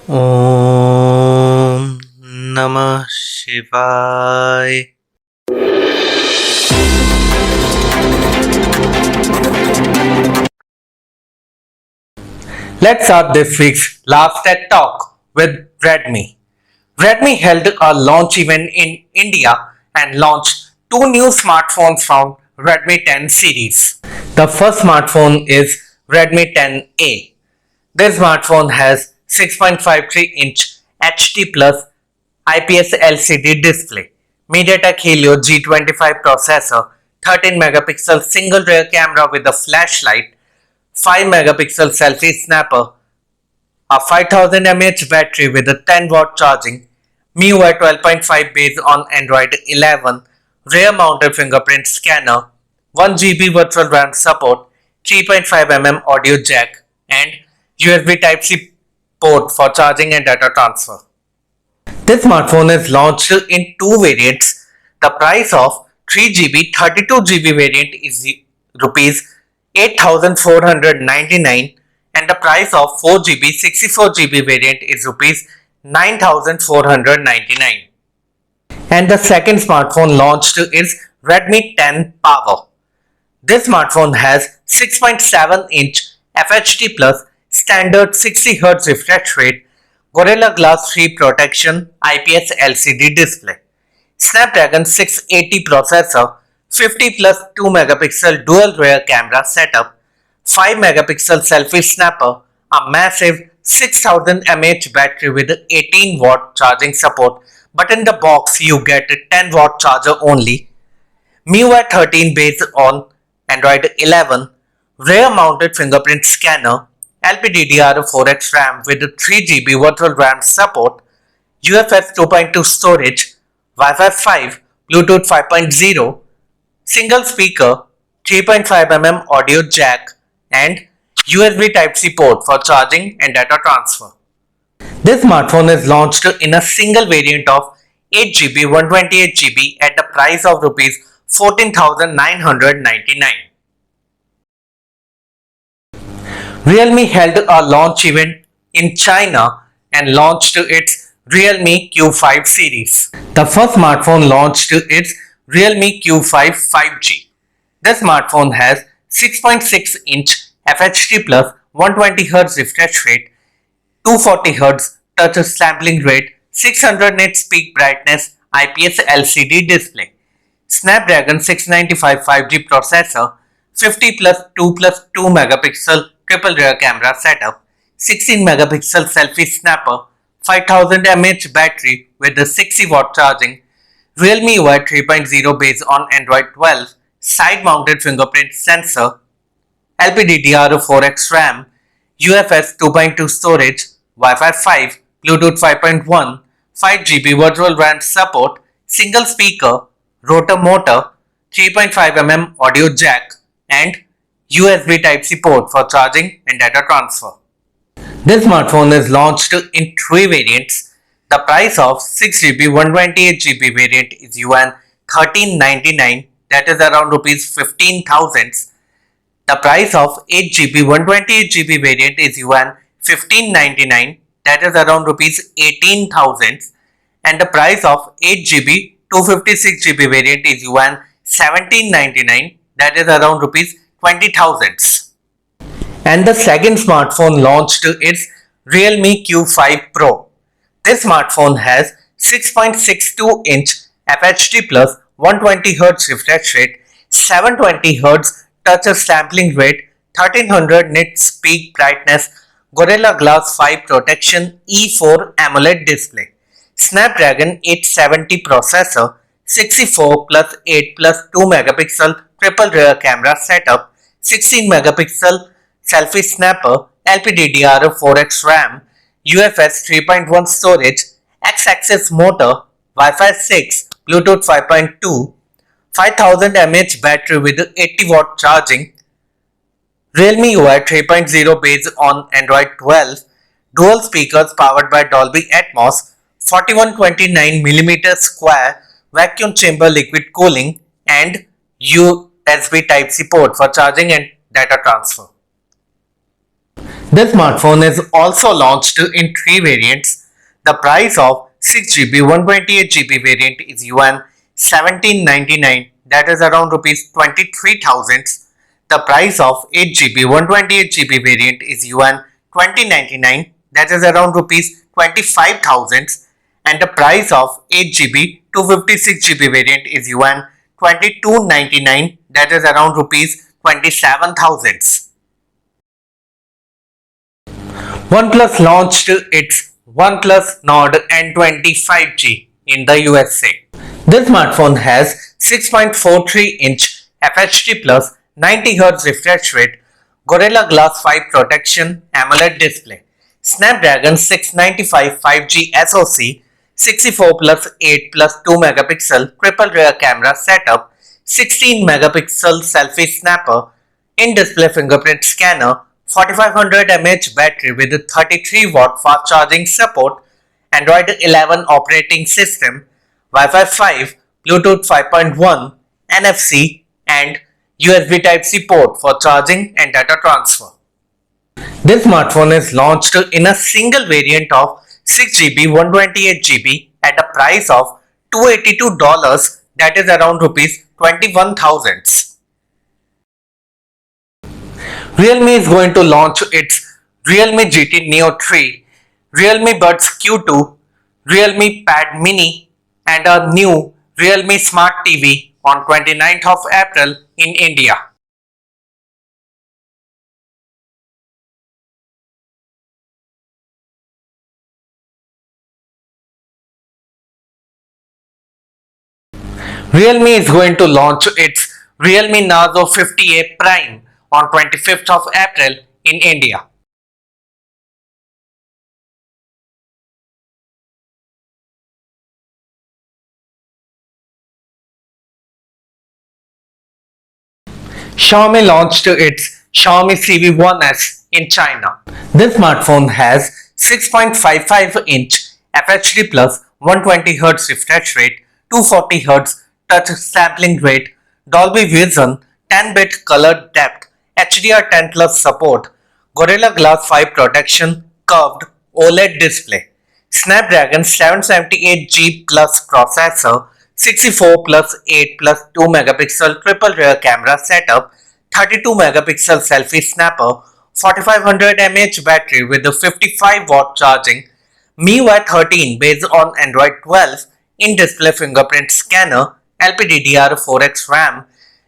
Om Namah Shivaya. Let's start this week's last TED Talk with REDMI. REDMI held a launch event in India and launched two new smartphones from Redmi 10 series. The first smartphone is Redmi 10A. This smartphone has 6.53-inch HD plus IPS LCD display, MediaTek Helio G25 processor, 13 megapixel single rear camera with a flashlight, 5 megapixel selfie snapper, a 5000 mAh battery with a 10 watt charging, MIUI 12.5 based on Android 11, rear mounted fingerprint scanner, 1 GB virtual RAM support, 3.5 audio jack, and USB Type-C port for charging and data transfer. This smartphone is launched in two variants. The price of 3GB 32GB variant is Rs 8,499 and the price of 4GB 64GB variant is Rs 9,499. And the second smartphone launched is Redmi 10 Power. This smartphone has 6.7-inch FHD plus standard 60Hz refresh rate, Gorilla Glass 3 protection, IPS LCD display, Snapdragon 680 processor, 50 plus 2 megapixel dual rear camera setup, 5 megapixel selfie snapper, a massive 6000 mAh battery with 18 watt charging support, but in the box you get a 10 watt charger only, MIUI 13 based on Android 11, rear mounted fingerprint scanner, LPDDR4X RAM with 3GB virtual RAM support, UFS 2.2 storage, Wi-Fi 5, Bluetooth 5.0, single speaker, 3.5 audio jack, and USB Type-C port for charging and data transfer. This smartphone is launched in a single variant of 8GB 128GB at the price of Rs 14,999. Realme held a launch event in China and launched its Realme Q5 series. The first smartphone launched its Realme Q5 5G. This smartphone has 6.6-inch FHD plus 120Hz refresh rate, 240Hz touch sampling rate, 600 nits peak brightness IPS LCD display, Snapdragon 695 5G processor, 50 plus 2 plus 2 megapixel triple rear camera setup, 16 megapixel selfie snapper, 5000 mAh battery with the 60 watt charging, Realme UI 3.0 based on Android 12, side mounted fingerprint sensor, LPDDR4X RAM, UFS 2.2 storage, Wi-Fi 5, Bluetooth 5.1, 5GB virtual RAM support, single speaker, rotor motor, 3.5 audio jack, and USB Type-C port for charging and data transfer. This smartphone is launched in three variants. The price of 6GB 128GB variant is Yuan 1399, that is around Rs 15,000. The price of 8GB 128GB variant is Yuan 1599, that is around Rs 18,000. And the price of 8GB 256GB variant is Yuan 1799, that is around Rs 20,000. And the second smartphone launched is Realme Q5 Pro. This smartphone has 6.62-inch FHD plus 120Hz refresh rate, 720Hz touch sampling rate, 1300 nits peak brightness, Gorilla Glass 5 protection E4 AMOLED display, Snapdragon 870 processor, 64 plus 8 plus 2 megapixel triple rear camera setup, 16 megapixel selfie snapper, LPDDR4X RAM, UFS 3.1 storage, X-axis motor, Wi-Fi 6, Bluetooth 5.2, 5000 mAh battery with 80 watt charging, Realme UI 3.0 based on Android 12, dual speakers powered by Dolby Atmos, 4129mm square vacuum chamber liquid cooling, and USB Type-C port for charging and data transfer. This smartphone is also launched in three variants. The price of 6GB 128GB variant is yuan 1799, that is around rupees 23,000. The price of 8GB 128GB variant is yuan 2099, that is around rupees 25,000, and the price of 8GB 256GB variant is yuan 2299, that is around rupees 27,000. OnePlus launched its OnePlus NORD N20 5G in the USA. This smartphone has 6.43-inch FHD plus 90Hz refresh rate, Gorilla Glass 5 protection, AMOLED display, Snapdragon 695 5G SoC, 64 plus 8 plus 2 megapixel triple rear camera setup, 16 megapixel selfie snapper, in-display fingerprint scanner, 4500 mAh battery with 33 watt fast charging support, Android 11 operating system, Wi-Fi 5, Bluetooth 5.1, NFC and USB Type-C port for charging and data transfer. This smartphone is launched in a single variant of 6GB 128GB at a price of $282, that is around rupees 21,000. Realme is going to launch its Realme GT Neo 3, Realme Buds Q2, Realme Pad Mini and a new Realme Smart TV on 29th of April in India. Realme is going to launch its Realme NARZO 50A Prime on 25th of April in India. Xiaomi launched its Xiaomi CIVI 1S in China. This smartphone has 6.55-inch FHD plus 120Hz refresh rate, 240Hz touch sampling rate, Dolby Vision, 10-bit color depth, HDR10 plus support, Gorilla Glass 5 protection, curved OLED display, Snapdragon 778G plus processor, 64 plus 8 plus 2 megapixel triple rear camera setup, 32 megapixel selfie snapper, 4500 mAh battery with a 55 watt charging, MIUI 13 based on Android 12, in-display fingerprint scanner, LPDDR4X RAM,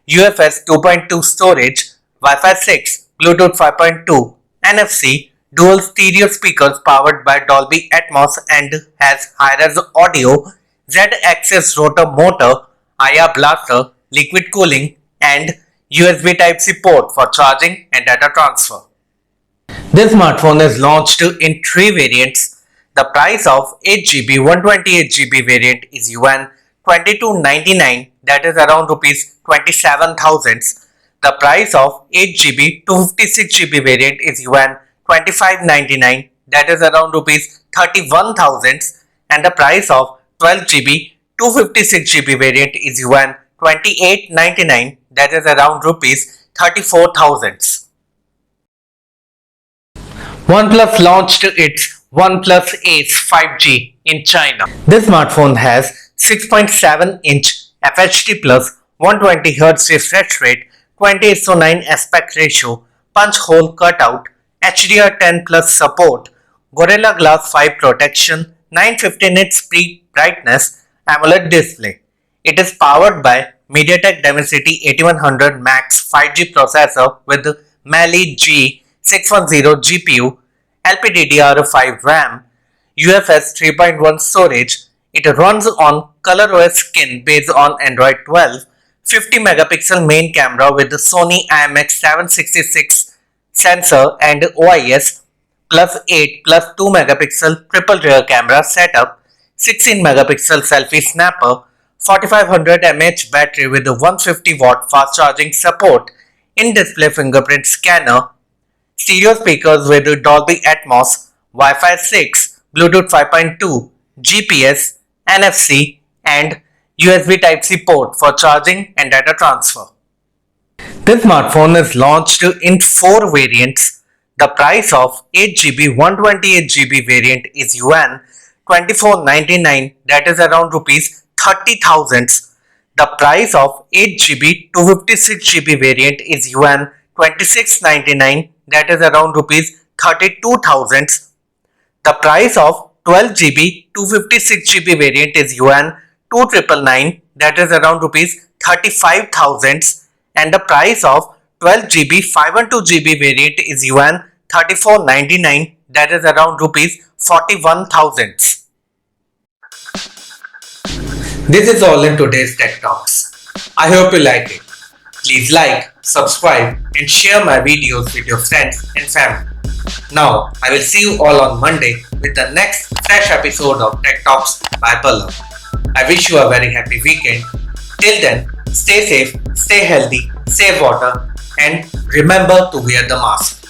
UFS 2.2 storage, Wi-Fi 6, Bluetooth 5.2, NFC, dual stereo speakers powered by Dolby Atmos and has high-res audio, Z-axis rotor motor, IR blaster, liquid cooling and USB Type-C port for charging and data transfer. This smartphone is launched in three variants. The price of 8GB 128GB variant is yuan 2299, that is around rupees 27,000. The price of 8GB 256GB variant is yuan 2599, that is around rupees 31,000, and the price of 12GB 256GB variant is yuan 2899, that is around rupees 34,000. OnePlus launched its OnePlus Ace 5G in China. This smartphone has 6.7-inch FHD plus 120Hz refresh rate, 20:9 aspect ratio, punch hole cutout, HDR10 plus support, Gorilla Glass 5 protection, 950 nits peak brightness, AMOLED display. It is powered by MediaTek Dimensity 8100 Max 5G processor with Mali G610 GPU, LPDDR5 RAM, UFS 3.1 storage. It runs on ColorOS skin based on Android 12, 50 megapixel main camera with the Sony IMX766 sensor and OIS, plus 8 plus 2 megapixel triple rear camera setup, 16 megapixel selfie snapper, 4500 mAh battery with a 150 watt fast charging support, in-display fingerprint scanner, stereo speakers with Dolby Atmos, Wi-Fi 6, Bluetooth 5.2, GPS, NFC and USB Type-C port for charging and data transfer. This smartphone is launched in four variants. The price of 8GB 128GB variant is yuan 2499, that is around rupees 30,000. The price of 8GB 256GB variant is yuan 2699, that is around rupees 32,000. The price of 12GB 256GB variant is yuan 2999, that is around rupees 35,000, and the price of 12GB 512GB variant is yuan 3499, that is around rupees 41,000. This is all in today's Tech Talks. I hope you like it. Please like, subscribe and share my videos with your friends and family. Now, I will see you all on Monday with the next fresh episode of Tech Talks by PALLAV. I wish you a very happy weekend. Till then, stay safe, stay healthy, save water, and remember to wear the mask.